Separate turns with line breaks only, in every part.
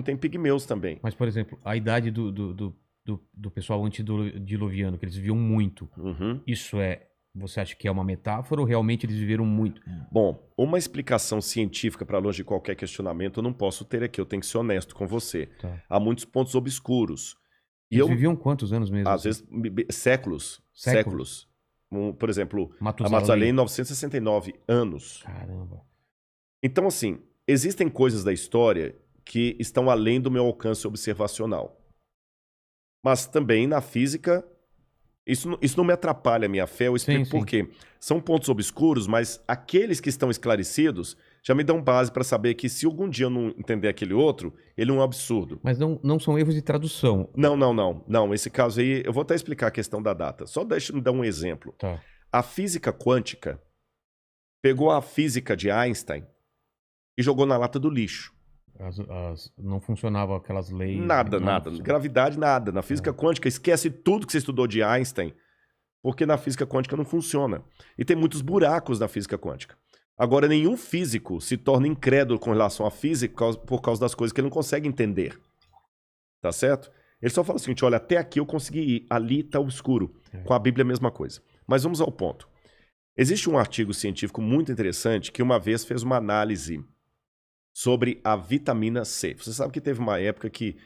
Tem pigmeus também.
Mas, por exemplo, a idade do pessoal antediluviano, que eles viviam muito,
Uhum.
isso é... Você acha que é uma metáfora ou realmente eles viveram muito?
Bom, uma explicação científica para longe de qualquer questionamento eu não posso ter aqui, eu tenho que ser honesto com você.
Tá.
Há muitos pontos obscuros. E
Eles
eu,
viviam quantos anos mesmo?
às vezes, séculos.
Séculos?
Por exemplo, a
Matusalém.
Matusalém, 969 anos.
Caramba.
Então, assim, existem coisas da história que estão além do meu alcance observacional. Mas também na física, isso não me atrapalha a minha fé, eu explico
Sim,
por
sim.
quê. São pontos obscuros, mas aqueles que estão esclarecidos já me dão base para saber que se algum dia eu não entender aquele outro, ele é um absurdo.
Mas não são erros de tradução.
Não. Esse caso aí, eu vou até explicar a questão da data. Só deixa eu dar um exemplo.
Tá.
A física quântica pegou a física de Einstein e jogou na lata do lixo.
Não funcionavam aquelas leis.
Nada.
Não.
Gravidade, nada. Na física quântica, esquece tudo que você estudou de Einstein, porque na física quântica não funciona. E tem muitos buracos na física quântica. Agora, nenhum físico se torna incrédulo com relação à física por causa das coisas que ele não consegue entender. Tá certo? Ele só fala o seguinte, olha, até aqui eu consegui ir, ali está obscuro. Com a Bíblia é a mesma coisa. Mas vamos ao ponto. Existe um artigo científico muito interessante que uma vez fez uma análise sobre a vitamina C. Você sabe que teve uma época que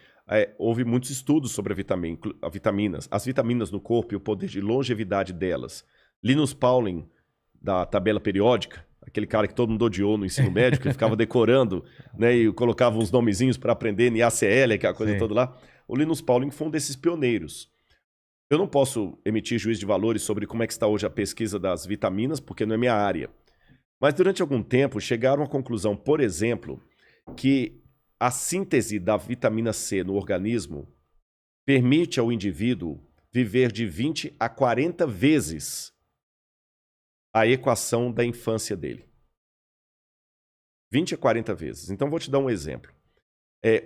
houve muitos estudos sobre vitaminas, as vitaminas no corpo e o poder de longevidade delas. Linus Pauling, da tabela periódica, aquele cara que todo mundo odiou no ensino médio, que ficava decorando, né, e colocava uns nomezinhos para aprender, NaCl, aquela coisa toda lá. O Linus Pauling foi um desses pioneiros. Eu não posso emitir juízo de valores sobre como é que está hoje a pesquisa das vitaminas, porque não é minha área. Mas durante algum tempo chegaram à conclusão, por exemplo, que a síntese da vitamina C no organismo permite ao indivíduo viver de 20 a 40 vezes a equação da infância dele. 20 a 40 vezes. Então vou te dar um exemplo.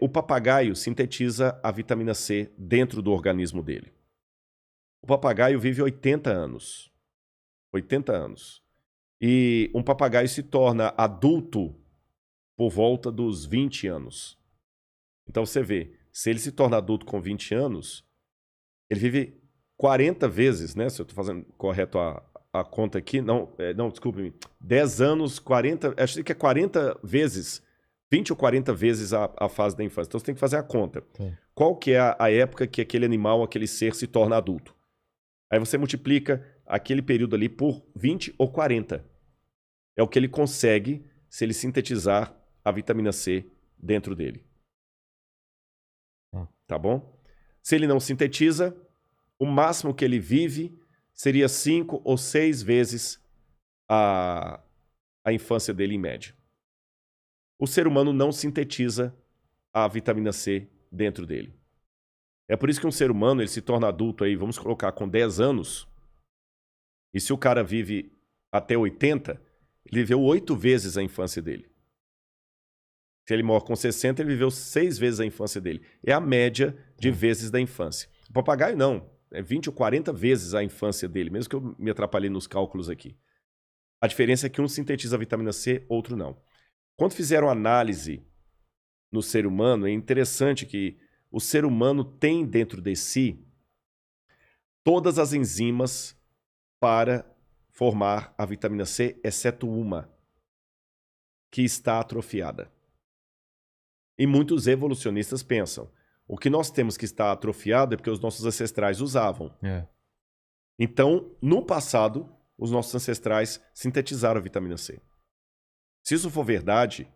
O papagaio sintetiza a vitamina C dentro do organismo dele. O papagaio vive 80 anos. 80 anos. E um papagaio se torna adulto por volta dos 20 anos. Então você vê, se ele se torna adulto com 20 anos, ele vive 40 vezes, né? Se eu estou fazendo correto a conta aqui, desculpe-me, 10 anos, 40, acho que é 40 vezes, 20 ou 40 vezes a fase da infância. Então você tem que fazer a conta. Qual que é a época que aquele animal, aquele ser se torna adulto? Aí você multiplica aquele período ali por 20 ou 40. É o que ele consegue se ele sintetizar a vitamina C dentro dele. Tá bom? Se ele não sintetiza, o máximo que ele vive seria 5 ou 6 vezes a infância dele em média. O ser humano não sintetiza a vitamina C dentro dele. É por isso que um ser humano ele se torna adulto aí, vamos colocar, com 10 anos. E se o cara vive até 80, ele viveu 8 vezes a infância dele. Se ele morre com 60, ele viveu 6 vezes a infância dele. É a média de vezes da infância. O papagaio não. É 20 ou 40 vezes a infância dele, mesmo que eu me atrapalhei nos cálculos aqui. A diferença é que um sintetiza a vitamina C, outro não. Quando fizeram análise no ser humano, é interessante que o ser humano tem dentro de si todas as enzimas para formar a vitamina C, exceto uma, que está atrofiada. E muitos evolucionistas pensam, o que nós temos que estar atrofiado é porque os nossos ancestrais usavam. Então, no passado, os nossos ancestrais sintetizaram a vitamina C. Se isso for verdade,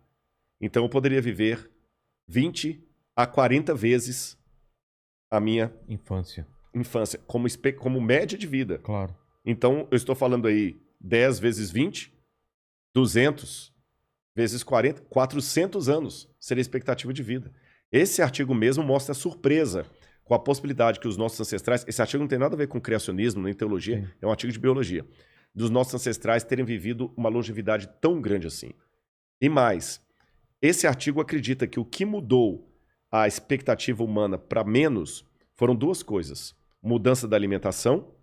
então eu poderia viver 20 a 40 vezes a minha infância como média de vida.
Claro.
Então, eu estou falando aí 10 vezes 20, 200 vezes 40, 400 anos seria a expectativa de vida. Esse artigo mesmo mostra a surpresa com a possibilidade que os nossos ancestrais... Esse artigo não tem nada a ver com criacionismo, nem teologia, é um artigo de biologia. Dos nossos ancestrais terem vivido uma longevidade tão grande assim. E mais, esse artigo acredita que o que mudou a expectativa humana para menos foram duas coisas. Mudança da alimentação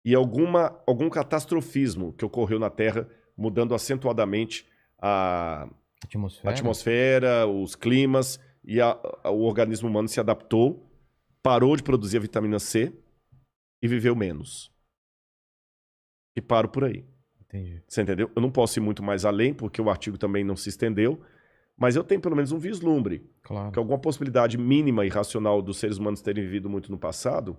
e algum catastrofismo que ocorreu na Terra, mudando acentuadamente a atmosfera, os climas, e o organismo humano se adaptou, parou de produzir a vitamina C e viveu menos. E paro por aí.
Entendi.
Você entendeu? Eu não posso ir muito mais além, porque o artigo também não se estendeu, mas eu tenho pelo menos um vislumbre.
Claro.
Que alguma possibilidade mínima e racional dos seres humanos terem vivido muito no passado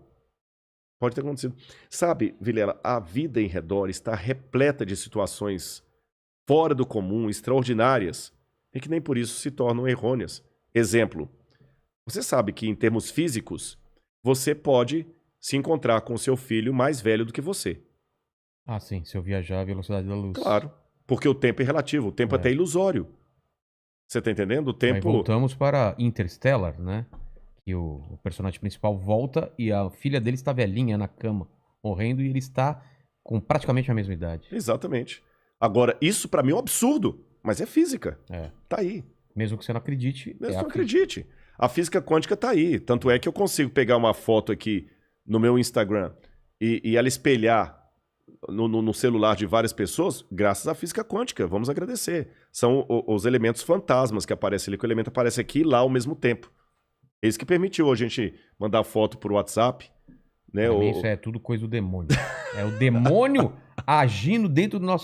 pode ter acontecido. Sabe, Vilela, a vida em redor está repleta de situações fora do comum, extraordinárias, e que nem por isso se tornam errôneas. Exemplo, você sabe que em termos físicos, você pode se encontrar com seu filho mais velho do que você.
Ah, sim. Se eu viajar a velocidade da luz.
Claro, porque o tempo é relativo, o tempo é até ilusório. Você tá entendendo? O
Aí
tempo...
voltamos para Interstellar, né? Que o personagem principal volta e a filha dele está velhinha na cama, morrendo, e ele está com praticamente a mesma idade.
Exatamente. Agora, isso pra mim é um absurdo, mas é física.
É.
Tá aí.
Mesmo que você não acredite.
Mesmo
é
que
a
não acredite. A física quântica tá aí. Tanto é que eu consigo pegar uma foto aqui no meu Instagram e ela espelhar no celular de várias pessoas, graças à física quântica. Vamos agradecer. São os elementos fantasmas que aparecem ali, que o elemento aparece aqui e lá ao mesmo tempo. É isso que permitiu a gente mandar foto por WhatsApp. Né?
Pra mim, isso é tudo coisa do demônio. É o demônio agindo dentro do nosso